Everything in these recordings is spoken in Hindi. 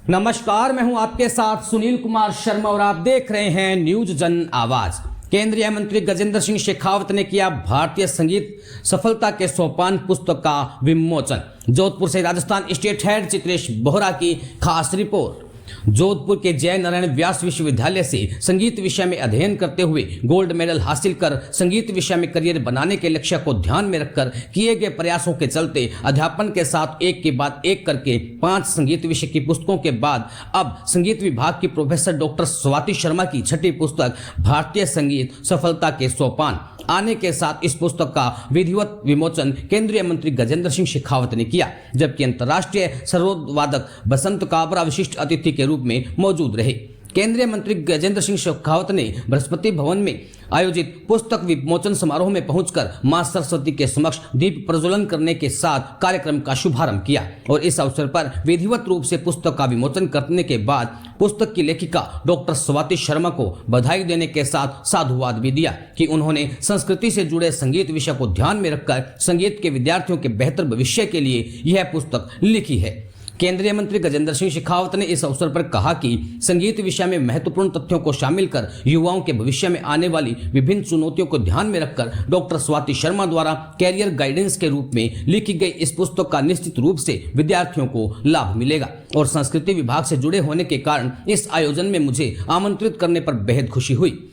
नमस्कार, मैं हूं आपके साथ सुनील कुमार शर्मा और आप देख रहे हैं न्यूज जन आवाज। केंद्रीय मंत्री गजेंद्र सिंह शेखावत ने किया भारतीय संगीत सफलता के सोपान पुस्तक का विमोचन। जोधपुर से राजस्थान स्टेट हेड चित्रेश बोहरा की खास रिपोर्ट। जोधपुर के जय नारायण व्यास विश्वविद्यालय से संगीत विषय में अध्ययन करते हुए गोल्ड मेडल हासिल कर संगीत विषय में करियर बनाने के लक्ष्य को ध्यान में रखकर किए गए प्रयासों के चलते अध्यापन के साथ एक के बाद एक करके 5 संगीत विषय की पुस्तकों के बाद अब संगीत विभाग की प्रोफेसर डॉक्टर स्वाति शर्मा की छठी पुस्तक भारतीय संगीत सफलता के सोपान आने के साथ इस पुस्तक का विधिवत विमोचन केंद्रीय मंत्री गजेंद्र सिंह शेखावत ने किया, जबकि अंतर्राष्ट्रीय सरोद वादक बसंत काबरा विशिष्ट अतिथि के रूप में मौजूद रहे। केंद्रीय मंत्री गजेंद्र सिंह शेखावत ने बृहस्पति भवन में आयोजित पुस्तक विमोचन समारोह में पहुंचकर मां सरस्वती के समक्ष दीप प्रज्वलन करने के साथ कार्यक्रम का शुभारंभ किया और इस अवसर पर विधिवत रूप से पुस्तक का विमोचन करने के बाद पुस्तक की लेखिका डॉक्टर स्वाति शर्मा को बधाई देने के साथ साधुवाद भी दिया कि उन्होंने संस्कृति से जुड़े संगीत विषय को ध्यान में रखकर संगीत के विद्यार्थियों के बेहतर भविष्य के लिए यह पुस्तक लिखी है। केंद्रीय मंत्री गजेंद्र सिंह शेखावत ने इस अवसर पर कहा कि संगीत विषय में महत्वपूर्ण तथ्यों को शामिल कर युवाओं के भविष्य में आने वाली विभिन्न चुनौतियों को ध्यान में रखकर डॉक्टर स्वाति शर्मा द्वारा कैरियर गाइडेंस के रूप में लिखी गई इस पुस्तक का निश्चित रूप से विद्यार्थियों को लाभ मिलेगा और संस्कृति विभाग से जुड़े होने के कारण इस आयोजन में मुझे आमंत्रित करने पर बेहद खुशी हुई।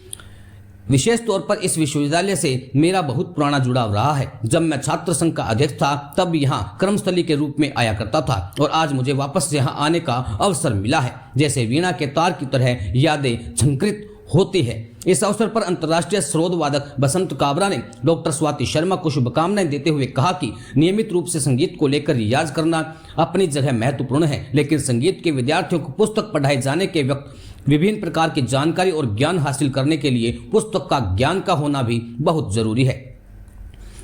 विशेष तौर पर इस विश्वविद्यालय से मेरा बहुत पुराना जुड़ाव रहा है। जब मैं छात्र संघ का अध्यक्ष था तब यहाँ कर्मस्थली के रूप में आया करता था और आज मुझे वापस यहाँ आने का अवसर मिला है। जैसे वीणा के तार की तरह यादें झंकृत होती है। इस अवसर पर अंतर्राष्ट्रीय सरोद वादक बसंत काबरा ने डॉक्टर स्वाति शर्मा को शुभकामनाएं देते हुए कहा कि नियमित रूप से संगीत को लेकर रियाज करना अपनी जगह महत्वपूर्ण है, लेकिन संगीत के विद्यार्थियों को पुस्तक पढ़ाए जाने के वक्त विभिन्न प्रकार की जानकारी और ज्ञान हासिल करने के लिए पुस्तक का ज्ञान का होना भी बहुत जरूरी है।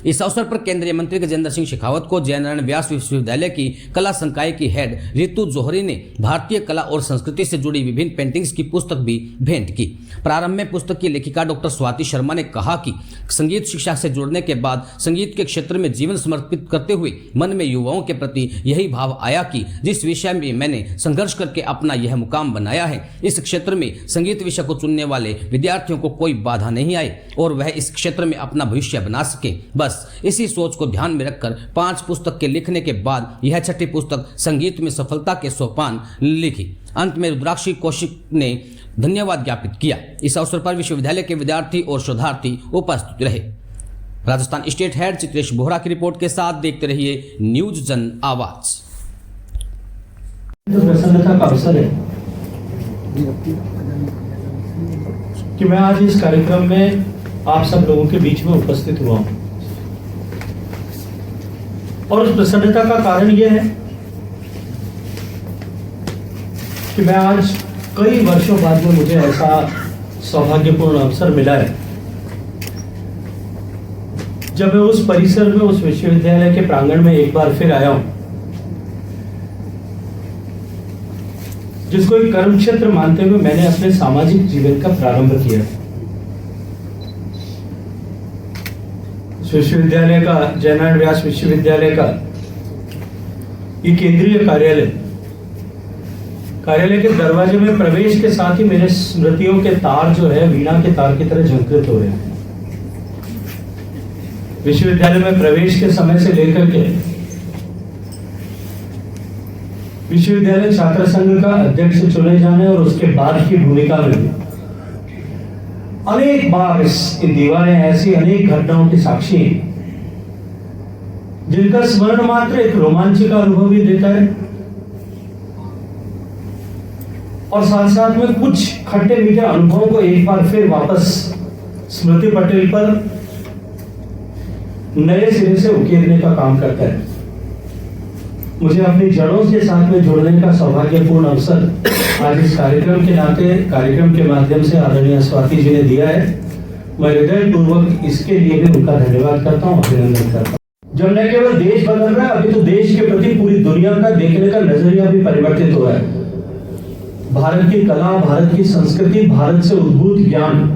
इस अवसर पर केंद्रीय मंत्री गजेंद्र सिंह शेखावत को जय नारायण व्यास विश्वविद्यालय की कला संकाय की हेड रितु जौहरी ने भारतीय कला और संस्कृति से जुड़ी विभिन्न पेंटिंग्स की पुस्तक भी भेंट की। प्रारंभ में पुस्तक की लेखिका डॉक्टर स्वाति शर्मा ने कहा कि संगीत शिक्षा से जुड़ने के बाद संगीत के क्षेत्र में जीवन समर्पित करते हुए मन में युवाओं के प्रति यही भाव आया कि जिस विषय में मैंने संघर्ष करके अपना यह मुकाम बनाया है, इस क्षेत्र में संगीत विषय को चुनने वाले विद्यार्थियों को कोई बाधा नहीं आए और वह इस क्षेत्र में अपना भविष्य बना सके। बस इसी सोच को ध्यान में रखकर 5 पुस्तक के लिखने के बाद यह छठी पुस्तक संगीत में सफलता के सोपान लिखी। अंत में रुद्राक्षी कौशिक ने धन्यवाद ज्ञापित किया। इस अवसर पर विश्वविद्यालय के विद्यार्थी और शोधार्थी उपस्थित रहे। राजस्थान स्टेट हेड चित्रेश बोहरा की रिपोर्ट के साथ देखते रहिए न्यूज जन आवाज। प्रसन्नता का अवसर है कि मैं आज इस कार्यक्रम में आप सब लोगों के बीच में उपस्थित हुआ हूं और उस प्रसन्नता का कारण यह है कि मैं आज कई वर्षों बाद में मुझे ऐसा सौभाग्यपूर्ण अवसर मिला है जब मैं उस परिसर में उस विश्वविद्यालय के प्रांगण में एक बार फिर आया हूं, जिसको एक कर्म क्षेत्र मानते हुए मैंने अपने सामाजिक जीवन का प्रारंभ किया। विश्वविद्यालय का जय नारायण व्यास विश्वविद्यालय का ये केंद्रीय कार्यालय के दरवाजे में प्रवेश के साथ ही मेरे स्मृतियों के तार जो है वीणा के तार की तरह झंकृत हो रहे हैं। विश्वविद्यालय में प्रवेश के समय से लेकर के विश्वविद्यालय छात्र संघ का अध्यक्ष चुने जाने और उसके बाद की भूमिका में अनेक बार इन दीवारें ऐसी अनेक घटनाओं की साक्षी हैं जिनका स्मरण मात्र एक रोमांच का अनुभव भी देता है और साथ साथ में कुछ खट्टे मीठे अनुभवों को एक बार फिर वापस स्मृति पटेल पर नए सिरे से उकेरने का काम करता है। मुझे अपनी जड़ों के साथ में जुड़ने का सौभाग्यपूर्ण अवसर आज इस कार्यक्रम के नाते कार्यक्रम के माध्यम से आदरणीय स्वाति जी ने दिया है। मैं हृदयपूर्वक इसके लिए भी उनका धन्यवाद करता हूँ, अभिनंदन करता हूँ। जब न केवल देश बदल रहा है, अभी तो देश के प्रति पूरी दुनिया का देखने का नजरिया भी परिवर्तित हो रहा है। भारत की कला, भारत की संस्कृति, भारत से उद्भूत ज्ञान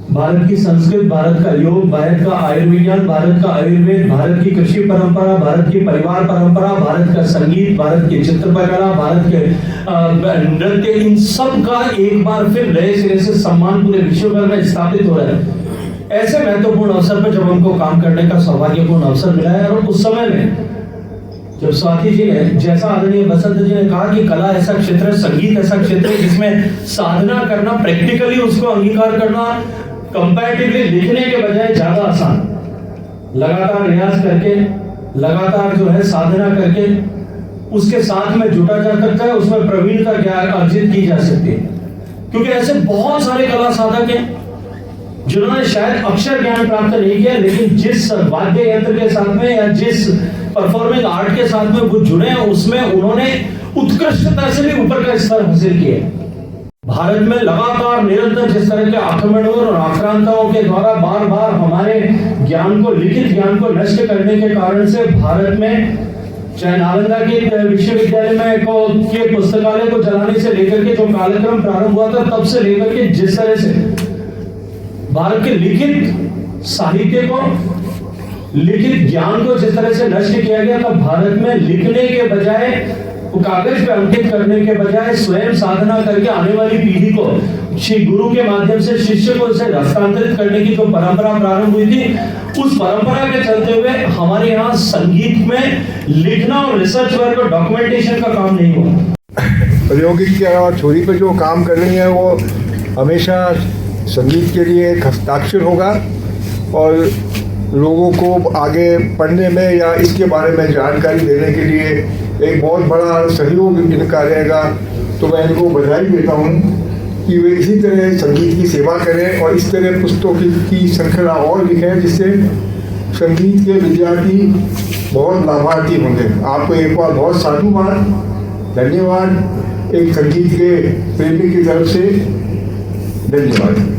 भारत की संस्कृत, भारत का योग, भारत का आयुर्विज्ञान, भारत का आयुर्वेद, भारत की कृषि परंपरा, भारत की परिवार परंपरा, भारत का संगीत, भारत की चित्रकला, भारत के नृत्य, इन सब का एक बार फिर नए सिरे से सम्मान पूरे विश्व भर में स्थापित हो रहा है। ऐसे महत्वपूर्ण अवसर पर जब हमको काम करने का सौभाग्यपूर्ण अवसर मिला है, और उस समय में जब स्वाति जी ने, जैसा आदरणीय बसंत जी ने कहा कि कला ऐसा क्षेत्र है, संगीत ऐसा क्षेत्र है जिसमें साधना करना, प्रैक्टिकली उसको अंगीकार करना कंपैरेटिवली लिखने के बजाय ज्यादा आसान, लगातार रियाज करके, लगातार जो है साधना करके उसके साथ में जुटा जा सकता है, उसमें प्रवीणता ज्ञान अर्जित की जा सकती है। क्योंकि ऐसे बहुत सारे कला साधक हैं जिन्होंने शायद अक्षर ज्ञान प्राप्त नहीं किया, लेकिन जिस वाद्य यंत्र के साथ में या जिस परफॉर्मिंग आर्ट के साथ में वो जुड़े हैं, उसमें उन्होंने उत्कृष्टता से भी ऊपर का स्तर हासिल किया। भारत में लगातार निरंतर जिस तरह के आक्रमणों और आक्रांताओं के द्वारा बार बार हमारे ज्ञान को, लिखित ज्ञान को नष्ट करने के कारण से भारत में, चाहे नालंदा के विश्वविद्यालय में के पुस्तकालय को जलाने से लेकर के जो कार्यक्रम प्रारंभ हुआ था, तब से लेकर के जिस तरह से भारत के लिखित साहित्य को, लिखित ज्ञान को जिस तरह से नष्ट किया गया, तब भारत में लिखने के बजाय, कागज पे अंकित करने के बजाय स्वयं साधना करके आने वाली पीढ़ी को श्री गुरु के माध्यम से शिष्य को इसे हस्तांतरित करने की जो परंपरा प्रारंभ हुई थी, उस परंपरा के चलते हुए हमारे यहाँ संगीत में लिखना और रिसर्च वर्क और डॉक्यूमेंटेशन का काम नहीं हुआ। प्रौद्योगिकी के अलावा छोरी पे जो काम कर रही है वो हमेशा संगीत के लिए एक हस्ताक्षर होगा, और लोगों को आगे पढ़ने में या इसके बारे में जानकारी देने के लिए एक बहुत बड़ा सहयोग इनका रहेगा। तो मैं इनको बधाई देता हूँ कि वे इसी तरह संगीत की सेवा करें और इस तरह पुस्तकों की श्रृंखला और लिखें, जिससे संगीत के विद्यार्थी बहुत लाभार्थी होंगे। आपको एक बार बहुत साधुवाद, धन्यवाद एक संगीत के प्रेमी की तरफ से, धन्यवाद।